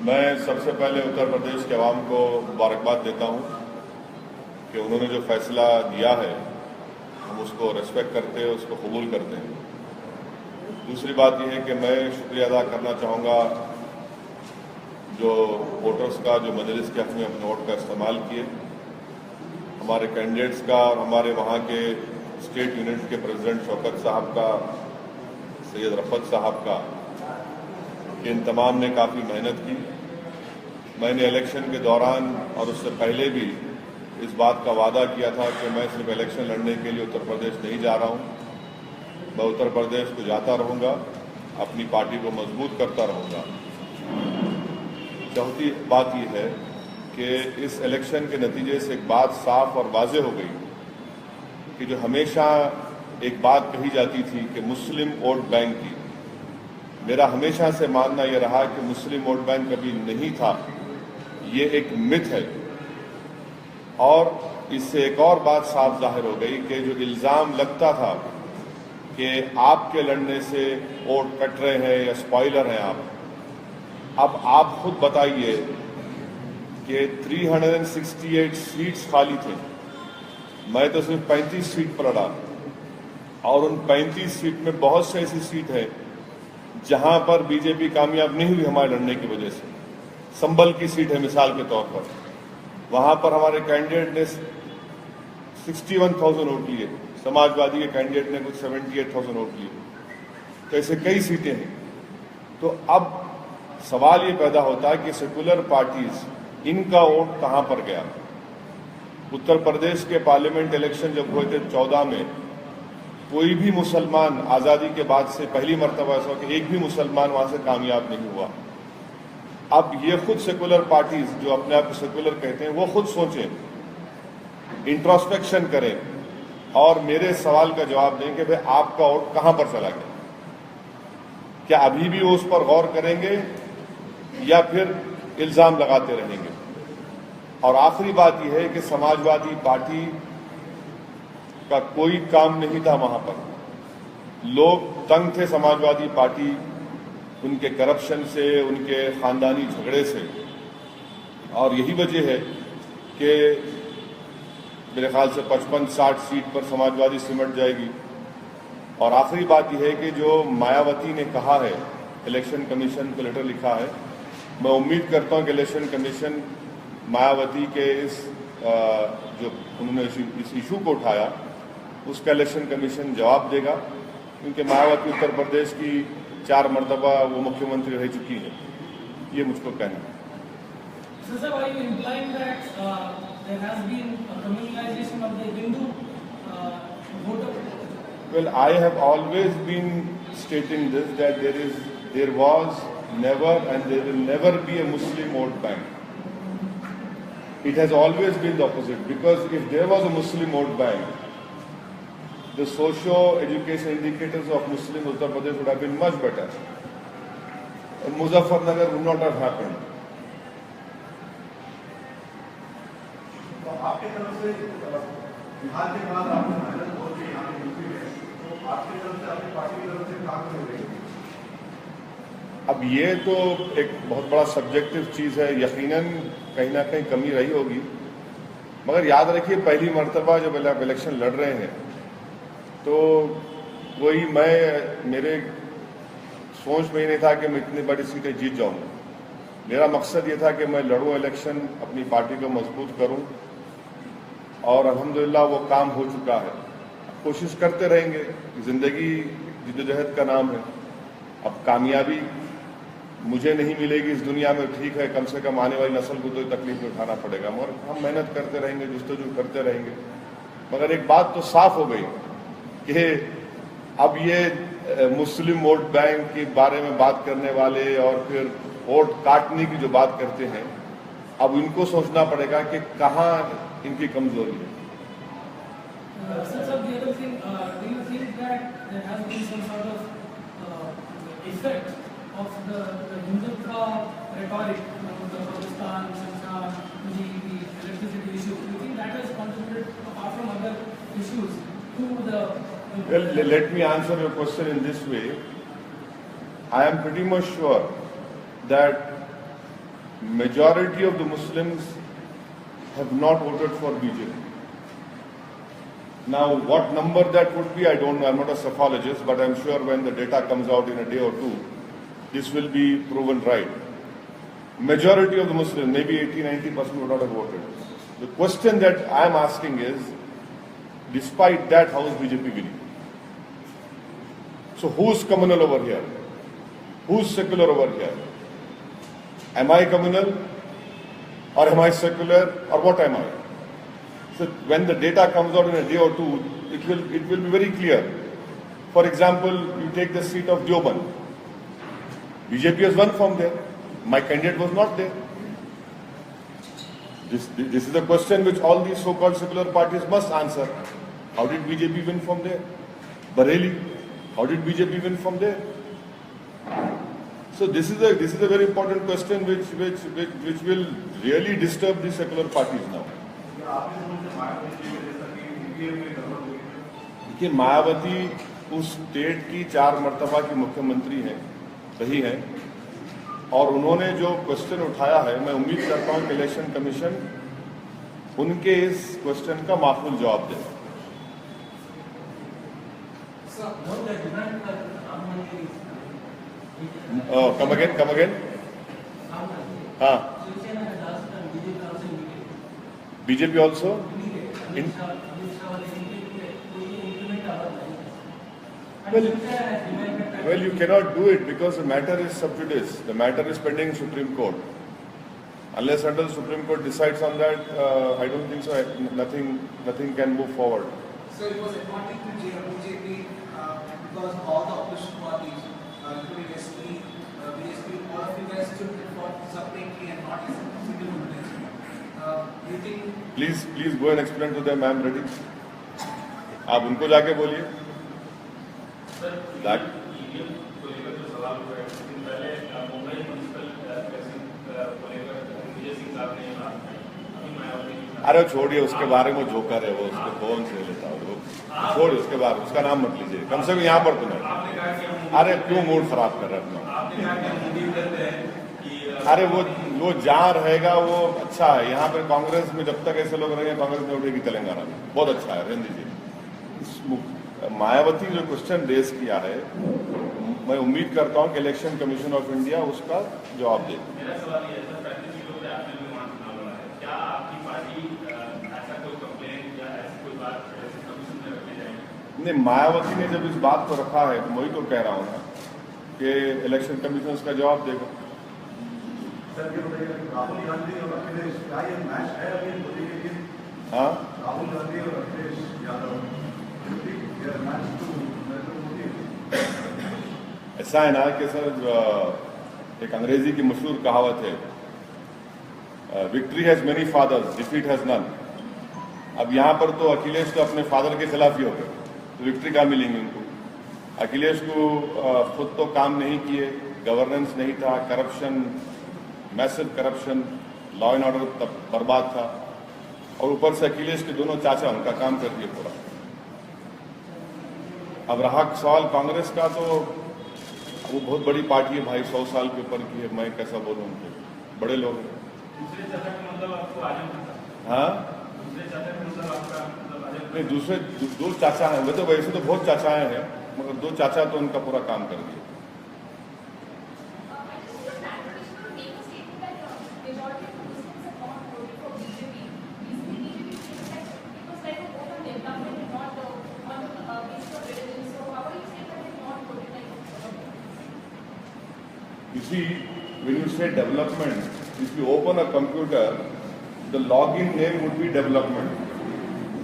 मैं सबसे पहले उत्तर प्रदेश के आवाम को मुबारकबाद देता हूं कि उन्होंने जो फैसला दिया है हम उसको रेस्पेक्ट करते हैं, उसको कबूल करते हैं। दूसरी बात यह है कि मैं शुक्रिया अदा करना चाहूँगा जो वोटर्स का जो मजलिस के हक़ में अपने वोट का इस्तेमाल किए, हमारे कैंडिडेट्स का और हमारे वहाँ के स्टेट यूनिट के प्रेसिडेंट शौकत साहब का, सैयद रफ़त साहब का, इन तमाम ने काफ़ी मेहनत की। मैंने इलेक्शन के दौरान और उससे पहले भी इस बात का वादा किया था कि मैं सिर्फ इलेक्शन लड़ने के लिए उत्तर प्रदेश नहीं जा रहा हूं, मैं उत्तर प्रदेश को जाता रहूंगा, अपनी पार्टी को मजबूत करता रहूंगा। चौथी बात यह है कि इस इलेक्शन के नतीजे से एक बात साफ और वाज़े हो गई कि जो हमेशा एक बात कही जाती थी कि मुस्लिम वोट बैंक की, मेरा हमेशा से मानना यह रहा कि मुस्लिम वोट बैंक कभी नहीं था, ये एक मिथ है। और इससे एक और बात साफ जाहिर हो गई कि जो इल्ज़ाम लगता था कि आपके लड़ने से वोट कट रहे हैं या स्पॉइलर हैं आप, अब आप खुद बताइए कि 368 सीट्स खाली थे, मैं तो सिर्फ 35 सीट पर लड़ा और उन 35 सीट में बहुत से ऐसी सीट है जहां पर बीजेपी कामयाब नहीं हुई हमारे लड़ने की वजह से। संभल की सीट है मिसाल के तौर पर, वहां पर हमारे कैंडिडेट ने 61,000 वोट लिए, समाजवादी के कैंडिडेट ने कुछ 78,000 वोट लिए, तो ऐसे कई सीटें हैं। तो अब सवाल ये पैदा होता है कि सेकुलर पार्टीज इनका वोट कहां पर गया। उत्तर प्रदेश के पार्लियामेंट इलेक्शन जब हुए थे 14 में, कोई भी मुसलमान आज़ादी के बाद से पहली मर्तबा ऐसा कि एक भी मुसलमान वहां से कामयाब नहीं हुआ। अब ये खुद सेकुलर पार्टीज जो अपने आप को सेकुलर कहते हैं वो खुद सोचें, इंट्रोस्पेक्शन करें और मेरे सवाल का जवाब दें कि भाई आपका वोट कहां पर चला गया। क्या अभी भी वो उस पर गौर करेंगे या फिर इल्जाम लगाते रहेंगे। और आखिरी बात यह है कि समाजवादी पार्टी का कोई काम नहीं था वहां पर, लोग तंग थे समाजवादी पार्टी उनके करप्शन से, उनके खानदानी झगड़े से, और यही वजह है कि मेरे ख्याल से 55-60 सीट पर समाजवादी सिमट जाएगी। और आखिरी बात यह है कि जो मायावती ने कहा है, इलेक्शन कमीशन को लेटर लिखा है, मैं उम्मीद करता हूं कि इलेक्शन कमीशन मायावती के इस जो उन्होंने इस इशू को उठाया उसका इलेक्शन कमीशन जवाब देगा, क्योंकि मायावती उत्तर प्रदेश की 4 मरतबा वो मुख्यमंत्री रह चुकी है। ये मुझको कहना है। Well, I have always been stating this, that there was never and there will never be a Muslim vote bank. It has always been the opposite, because if there was a Muslim vote bank, the socio-education indicators of Muslim Uttar Pradesh would have been much better, and Muzaffarnagar would not have happened. तो आपके तरफ से बिहार के बाद आपने मेहनत बहुत की, यहाँ पे यूपी में, तो आपकी तरफ से अपनी पार्टी की तरफ से काम कर रही है। अब ये तो एक बहुत बड़ा सब्जेक्टिव चीज़ है, यकीनन कहीं ना कहीं कमी रही होगी, मगर याद रखिए पहली मर्तबा जब इलेक्शन लड़ रहे हैं तो कोई मेरे सोच में ही नहीं था कि मैं इतनी बड़ी सीटें जीत जाऊंगा। मेरा मकसद ये था कि मैं लड़ूं इलेक्शन, अपनी पार्टी को मजबूत करूं, और अल्हम्दुलिल्लाह वो काम हो चुका है। कोशिश करते रहेंगे, जिंदगी जिद्दोजहद का नाम है। अब कामयाबी मुझे नहीं मिलेगी इस दुनिया में, ठीक है, कम से कम आने वाली नस्ल को तो तकलीफ उठाना पड़ेगा, मगर हम मेहनत करते रहेंगे, जुस्तजू करते रहेंगे। मगर एक बात तो साफ हो गई कि अब ये मुस्लिम वोट बैंक के बारे में बात करने वाले और फिर वोट काटने की जो बात करते हैं, अब इनको सोचना पड़ेगा कि कहाँ इनकी कमजोरी है। Well, let me answer your question in this way. I am pretty much sure that majority of the Muslims have not voted for BJP. Now, what number that would be, I don't know. I'm not a psephologist, but I'm sure when the data comes out in a day or two, this will be proven right. Majority of the Muslims, maybe 80-90% would not have voted. The question that I'm asking is, despite that, how is BJP winning? So who's communal over here? Who's secular over here? Am I communal? Or am I secular? Or what am I? So when the data comes out in a day or two, it will be very clear. For example, you take the seat of Deoband. BJP has won from there. My candidate was not there. This is the question which all these so-called secular parties must answer. How did BJP win from there? Bareilly, how did BJP win from there? So this is a very important question which will really disturb the secular parties now. देखिए, मायावती उस state की 4 मर्तबा की मुख्यमंत्री हैं, सही है, और उन्होंने जो क्वेश्चन उठाया है, मैं उम्मीद करता हूं कि इलेक्शन कमीशन उनके इस क्वेश्चन का माकूल जवाब दे. Come again. हाँ. BJP also? Well, you cannot do it because the matter is sub judice. The matter is pending in Supreme Court. Unless until the Supreme Court decides on that, I don't think so. Nothing can move forward. So it was important to BJP because all the opposition parties, including SP, BSP, all of you guys stood for separately and not as a single unit. Do you think? Please go and explain to them. I am ready. आप उनको जाके बोलिए. अरे छोड़िए, उसके बारे में joker है वो, उसके फोन से लेता हो, छोड़िए उसके बारे में, उसका नाम मत लीजिए, कम से कम यहाँ पर तो नहीं. अरे क्यों मूड खराब कर रहे हैं अपना? अरे वो जहाँ रहेगा वो अच्छा है. यहाँ पे कांग्रेस में जब तक ऐसे लोग रहेंगे, कांग्रेस में उठेगी तेलंगाना में, बहुत अच्छा है. रहने दीजिए. मायावती जो क्वेश्चन रेज किया है, मैं उम्मीद करता हूं कि इलेक्शन कमीशन ऑफ इंडिया उसका जवाब दे. मेरा सवाल ये है, सर 35 सीटों पे आपने भी वहां चुनाव लड़ा है. क्या आपकी पार्टी ऐसा कोई कंप्लेंट या ऐसी कोई बात कमीशन में रखने जाएगी? नहीं, मायावती ने जब इस बात को रखा है, तो वही तो कह रहा हूँ ना कि इलेक्शन कमीशन उसका जवाब देगा. सर ये बताइए, राहुल गांधी और अखिलेश का ये मैच है अभी मोदी के लिए? हाँ, राहुल गांधी और अखिलेश यादव ऐसा है ना कि सर, एक अंग्रेजी की मशहूर कहावत है, victory has many fathers, defeat has none. अब यहाँ पर तो अखिलेश तो अपने फादर के खिलाफ ही हो गए, तो विक्ट्री कहाँ मिलेंगी उनको? अखिलेश को खुद तो काम नहीं किए, गवर्नेंस नहीं था, corruption, massive corruption, law and order बर्बाद था, और ऊपर से अखिलेश के दोनों चाचा उनका काम कर दिए पूरा. अब रहा सवाल कांग्रेस का, तो वो बहुत बड़ी पार्टी है भाई, 100 साल के ऊपर की है. मैं कैसा बोलूं, उनके बड़े लोग हैं. दूसरे चाचा का मतलब आपको आजम? हाँ, दूसरे चाचा का मतलब आपका मतलब आजम? नहीं, दूसरे दो चाचा हैं. वे तो वैसे तो बहुत चाचाएं हैं, मगर 2 चाचा तो उनका पूरा काम कर दिया. You see, when you say development, if you open a computer, the login name would be development,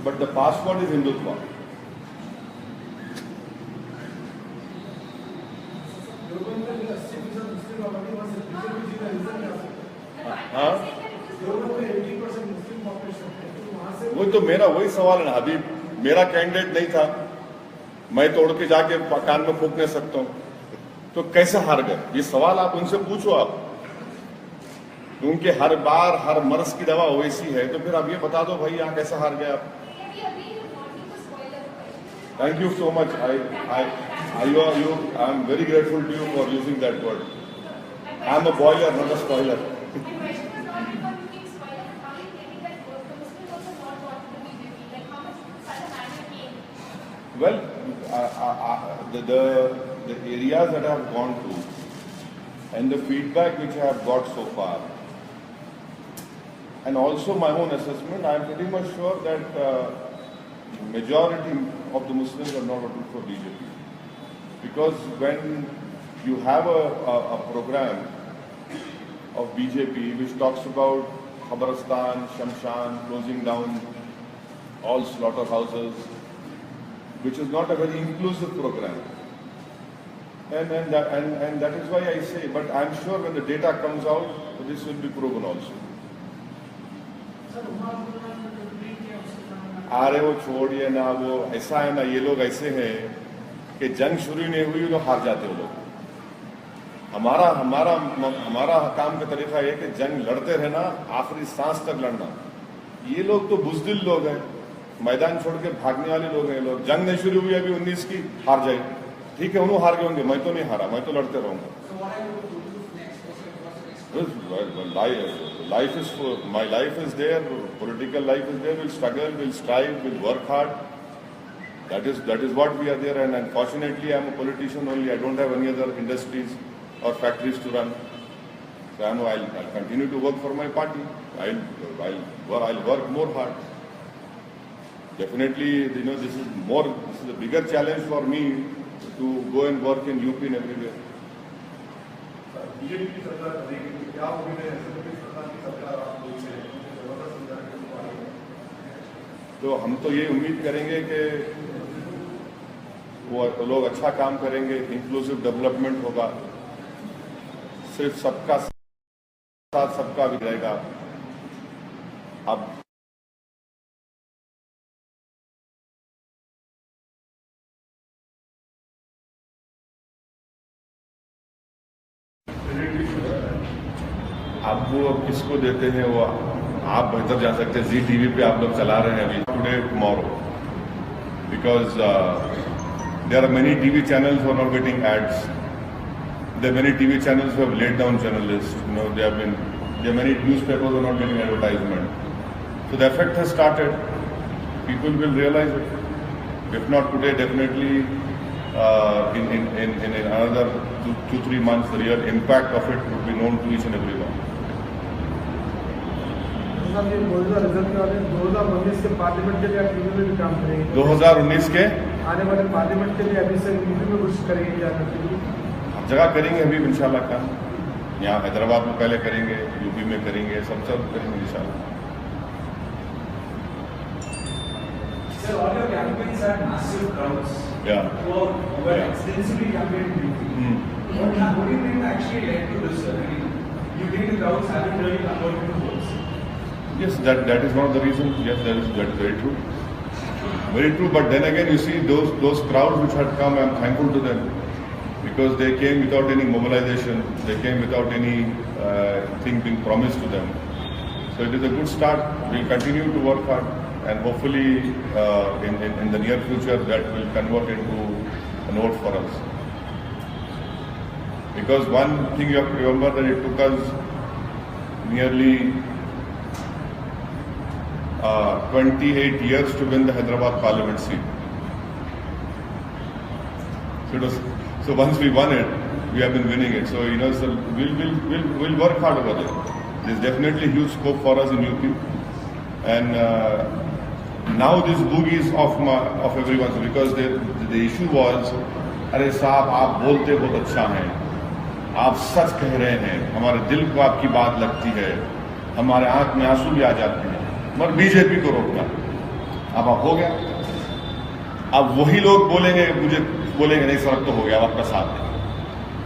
but the password is Hindutva. हाँ, वही तो मेरा वही सवाल है ना. अभी मेरा कैंडिडेट नहीं था, मैं तोड़ के जाके कान में फूंकने सकता हूँ, तो कैसे हार गए? ये सवाल आप उनसे पूछो. आप उनके हर बार हर मर्ज की दवा वैसी है, तो फिर आप ये बता दो भाई यहाँ कैसे हार गए आप. Thank you so much. I am very grateful to you for using that word. I am a boiler, not a spoiler. And Vaishnav was not because you keep spoiling. How are you getting that vote? The Muslims also not want the BJP. Like how much such a manner came? Well, the areas that I have gone to and the feedback which I have got so far, and also my own assessment, I am pretty much sure that majority of the Muslims are not voting for BJP. Because when you have a program of BJP which talks about Khabristan, Shamshan, closing down all slaughterhouses, which is not a very inclusive program. And that is why I say, but I'm sure when the data comes out, this will be proven also. अरे वो छोड़िए ना, वो ऐसा है ना, ये लोग ऐसे हैं कि जंग शुरू नहीं हुई तो हार जाते हो लोग। हमारा काम का तरीका है कि जंग लड़ते रहना, आखिरी सांस तक लड़ना। ये लोग तो बुज़दिल लोग हैं, मैदान छोड़ के भागने वाले लोग हैं। लोग जंग नहीं शुरू हुई अभी 19 की, हार जाए, ठीक है, उन्होंने हार गए होंगे, मैं तो नहीं हारा, मैं तो लड़ते रहूंगा। So what are you going to do next? What's the next? Life is my life is there, political life is there. We'll struggle, we'll strive, we'll work hard. That is what we are there. And unfortunately, I'm a politician only. I don't have any other industries or factories to run. So I'll continue to work for my party. I'll work more hard. Definitely, this is a bigger challenge for me to go and work in UP and everywhere. BJP की सरकार बनेगी तो क्या उम्मीद है ऐसे में सरकार की सरकार आप लोग से जबरदस्त सरकार के बारे में? तो हम तो ये उम्मीद करेंगे कि वो लोग अच्छा काम करेंगे, इंक्लूसिव डेवलपमेंट होगा, सिर्फ सबका साथ सबका भी रहेगा। अब अब वो किसको देते हैं वो आप बेहतर जान सकते हैं। जी टीवी पे आप लोग चला रहे हैं अभी, today tomorrow, because there are many TV channels who are not getting ads, there many TV channels who have let down journalist, there many newspapers are not getting advertisement, so the effect has started, people will realise it, if not today definitely in another 2-3 months, the real impact of it would be known to each and everyone. ये मौजूदा result के बाद 2019 के parliament के लिए आप TV में भी काम करेंगे? 2019 के आने वाले पार्लियामेंट के लिए अभी से टीवी में कुछ करेंगे या नहीं? हर जगह करेंगे अभी इंशाल्लाह काम। यहाँ हैदराबाद में पहले करेंगे, यूपी में करेंगे, सब करेंगे इंशाल्लाह। Sir, all your campaigns had massive crowds. Yeah. You were extensively campaigning in UP. What do you think actually led to this? You think the crowds haven't really converted to votes? Yes, that is one of the reasons. Yes, that is very true. Very true. But then again, you see those crowds which had come, I am thankful to them because they came without any mobilization. They came without any thing being promised to them. So it is a good start. We'll continue to work hard. And hopefully, in the near future, that will convert into a note for us. Because one thing you have to remember that it took us nearly 28 years to win the Hyderabad Parliament seat. So once we won it, we have been winning it. So so we'll work hard over there. There's definitely huge scope for us in UP, and now this boogie is of everyone, because the issue was, अरे साहब आप बोलते बहुत अच्छा हैं, आप सच कह रहे हैं, हमारे दिल को आपकी बात लगती है, हमारे आंख में आंसू भी आ जाते हैं, मगर बीजेपी को रोकना। अब हो गया, अब वही लोग बोलेंगे नहीं सर, तो हो गया, आपका साथ है।